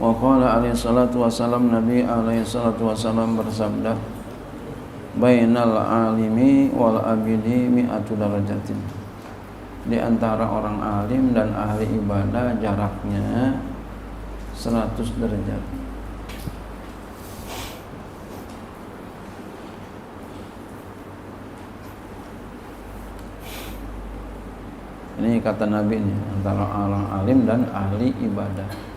Wa qala alaihi salatu wasalam, Nabi alaihi salatu wasalam bersabda, bainal alimi wal abidi mi'atu darajatin. Di antara orang alim dan ahli ibadah jaraknya 100 derajat. Ini kata Nabi ini, antara orang alim dan ahli ibadah.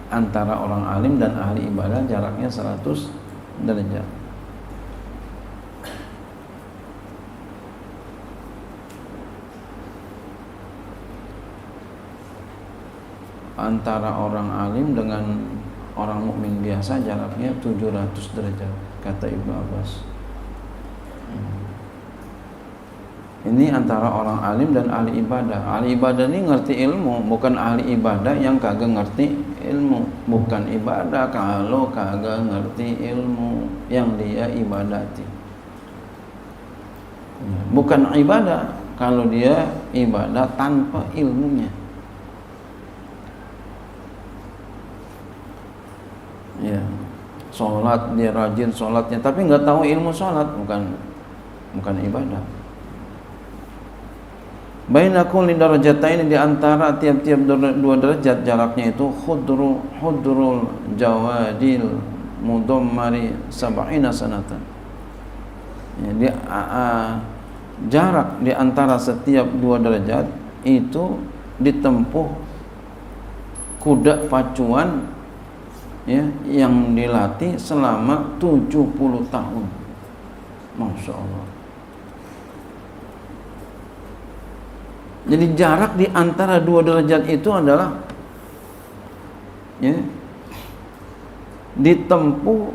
Antara orang alim dan ahli ibadah jaraknya 100 derajat. Antara orang alim dengan orang mukmin biasa jaraknya 700 derajat, kata Ibnu Abbas. Ini antara orang alim dan ahli ibadah. Ahli ibadah ini ngerti ilmu, bukan ahli ibadah yang kagak ngerti ilmu. Bukan ibadah kalau kagak ngerti ilmu yang dia ibadati. Bukan ibadah kalau dia ibadah tanpa ilmunya. Ya, sholat dia rajin sholatnya, tapi nggak tahu ilmu sholat, bukan ibadah. Baina kulli darajataini, di antara tiap-tiap 2 derajat jaraknya itu hudrul jawadil mudammari sab'ina sanatan. Ya, jarak di antara setiap 2 derajat itu ditempuh kuda pacuan, ya, yang dilatih selama 70 tahun. Masya Allah. Jadi jarak di antara 2 derajat itu adalah, ya, ditempuh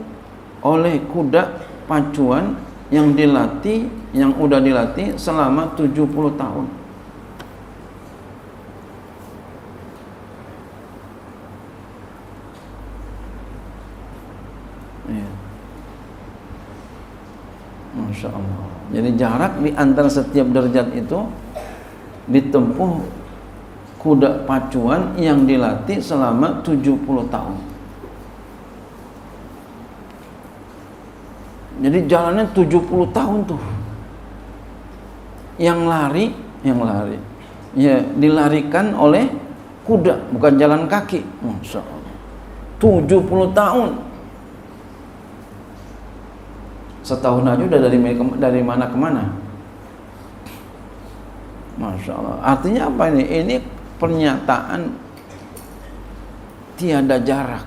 oleh kuda pacuan yang dilatih, yang udah dilatih selama 70 tahun. Ya. Masya Allah. Jadi jarak di antara setiap derajat itu ditempuh kuda pacuan yang dilatih selama 70 tahun. Jadi jalannya 70 tahun tuh. Yang lari ya dilarikan oleh kuda, bukan jalan kaki. Masya Allah. 70 tahun. Setahun aja udah dari mana ke mana. Masya Allah. Artinya apa ini? Ini pernyataan tiada jarak.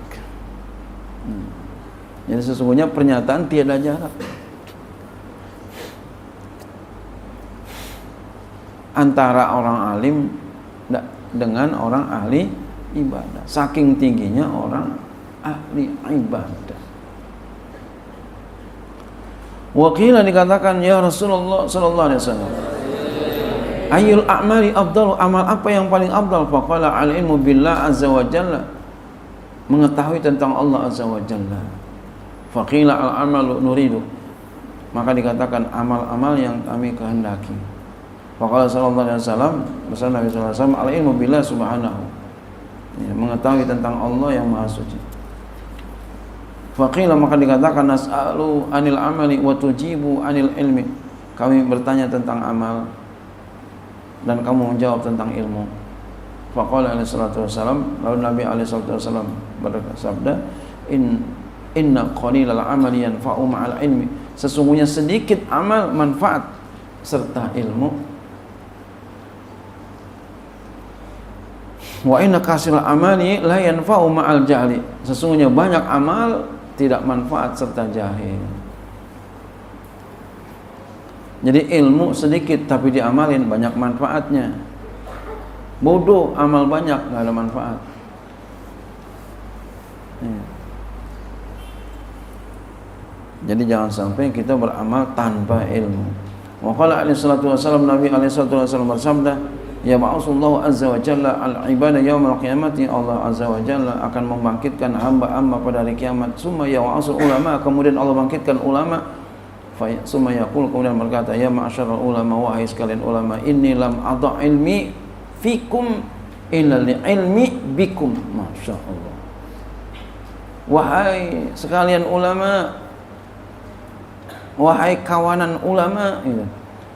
Jadi sesungguhnya pernyataan tiada jarak antara orang alim dengan orang ahli ibadah. Saking tingginya orang ahli ibadah. Wakila dikatakan, ya Rasulullah sallallahu alaihi wasallam, ayyul a'mali afdalu, amal apa yang paling afdal? Faqala al-ilmu billah azza wa jalla, mengetahui tentang Allah azza wa jalla. Faqila al-amalu nuridu, maka dikatakan amal-amal yang kami kehendaki. Faqala sallallahu alaihi wasallam, bersama Nabi sallallahu alaihi wasallam, al-ilmu billah subhanahu, ya, mengetahui tentang Allah yang maha suci. Faqila, maka dikatakan nas'alu anil amali wa tujibu anil ilmi, kami bertanya tentang amal dan kamu menjawab tentang ilmu. Faqala alaihi salatu wasalam, lalu Nabi alaihi salatu wasalam bersabda, inna qalilal amali yanfa'u ma'al ilmi, sesungguhnya sedikit amal manfaat serta ilmu. Wa inna katsira amali la yanfa'u ma'al jahli, sesungguhnya banyak amal tidak manfaat serta jahil. Jadi ilmu sedikit tapi diamalin banyak manfaatnya. Bodoh amal banyak nggak ada manfaat. Jadi jangan sampai kita beramal tanpa ilmu. Wa qala alaihi salatu wasallam, Nabi alaihi salatu wasallam bersabda, ya ba'asullahu azza wa jalla al-ibadah yaumil qiyamati, Allah azza wa jalla akan membangkitkan hamba-hamba pada hari kiamat. Summa ya'asul ulama, kemudian Allah bangkitkan ulama. Summa yaqul, kemudian berkata, ya ma'asyaral ulama, wahai sekalian ulama, inni lam adha ilmi fikum illa li'ilmi bikum. Masya Allah. Wahai sekalian ulama, wahai kawanan ulama,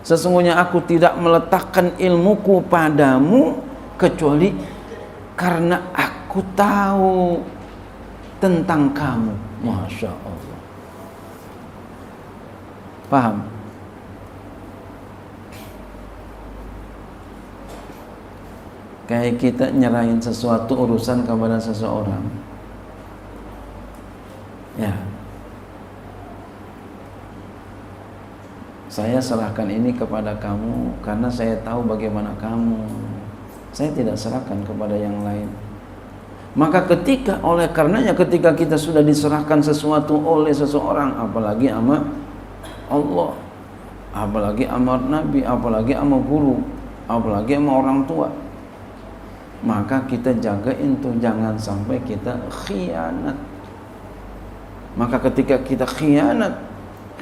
sesungguhnya aku tidak meletakkan ilmuku padamu kecuali karena aku tahu tentang kamu. Masya Allah. Paham? Kayak kita nyerahin sesuatu urusan kepada seseorang, ya, saya serahkan ini kepada kamu karena saya tahu bagaimana kamu. Saya tidak serahkan kepada yang lain. Maka oleh karenanya ketika kita sudah diserahkan sesuatu oleh seseorang, apalagi sama Allah, apalagi sama Nabi, apalagi sama guru, apalagi sama orang tua, maka kita jagain tuh, jangan sampai kita khianat. Maka ketika kita khianat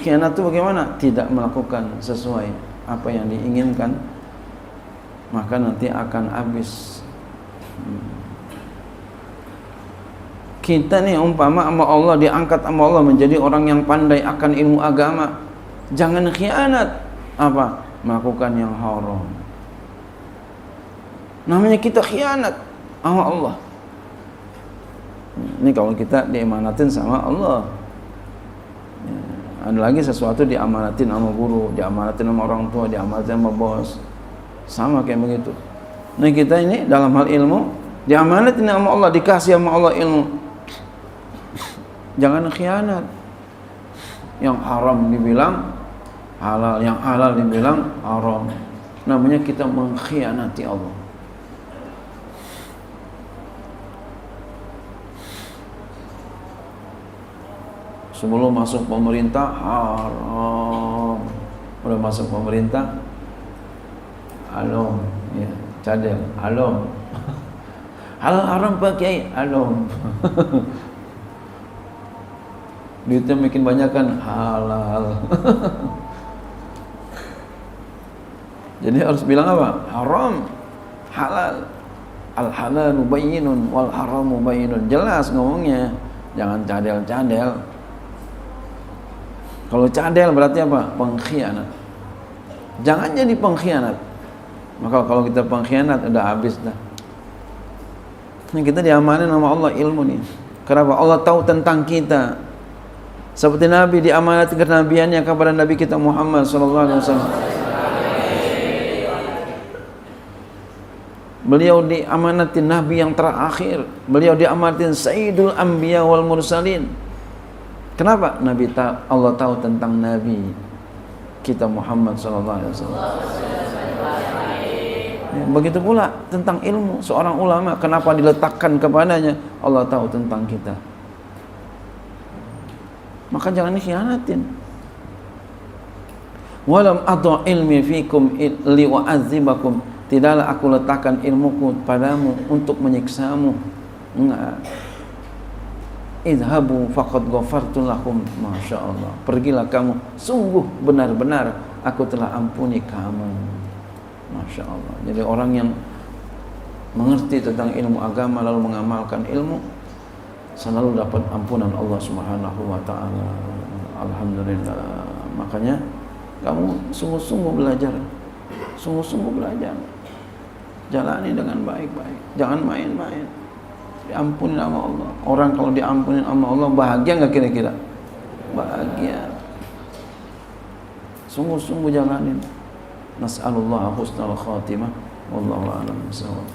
itu bagaimana? Tidak melakukan sesuai apa yang diinginkan, maka nanti akan habis. Kita nih umpama sama Allah, diangkat sama Allah menjadi orang yang pandai akan ilmu agama, jangan khianat. Apa? Melakukan yang haram. Namanya kita khianat sama Allah. Ini kalau kita diamanatin sama Allah. Ya, ada lagi sesuatu diamanatin sama guru, diamanatin sama orang tua, diamanatin sama bos. Sama kayak begitu. Nah kita ini dalam hal ilmu diamanatin sama Allah, dikasih sama Allah ilmu. Jangan khianat. Yang haram dibilang halal, yang halal dibilang haram. Namanya kita mengkhianati Allah. Sebelum masuk pemerintah haram, udah masuk pemerintah alom, ya, cadel, alom. Halal haram pakai alom. Duitnya makin banyak kan halal. Jadi harus bilang apa? Haram, halal. Al halalu bayyinun wal haramu bayyinun. Jelas ngomongnya. Jangan cadel-cadel. Kalau cadel berarti apa? Pengkhianat. Jangan jadi pengkhianat. Maka kalau kita pengkhianat udah habis dah. Nah, kita diamanin sama Allah ilmu nih. Kenapa? Allah tahu tentang kita. Seperti Nabi diamanati kenabiannya kepada Nabi kita Muhammad sallallahu alaihi wasallam. Beliau diamanati Nabi yang terakhir. Beliau diamanati Sayyidul Anbiya wal Mursalin. Kenapa? Allah tahu tentang Nabi kita Muhammad sallallahu alaihi wasallam. Ya, begitu pula tentang ilmu seorang ulama, kenapa diletakkan kepadanya? Allah tahu tentang kita. Maka jangan dikhianatin. Walam adha ilmi fikum liwa'adzibakum. Tidaklah aku letakkan ilmuku padamu untuk menyiksamu. Enggak. Idhabu faqad ghafartu lakum. Masya Allah. Pergilah kamu, sungguh benar-benar aku telah ampuni kamu. Masya Allah. Jadi orang yang mengerti tentang ilmu agama lalu mengamalkan ilmu, selalu dapat ampunan Allah Subhanahu wa taala. Alhamdulillah. Makanya kamu sungguh-sungguh belajar. Sungguh-sungguh belajar. Jalani dengan baik-baik. Jangan main-main. Diampuni sama Allah. Orang kalau diampuni sama Allah bahagia enggak kira-kira? Bahagia. Sungguh-sungguh jalanin. Nas'alullah husnal khatimah. Wallahu a'lam bishawab.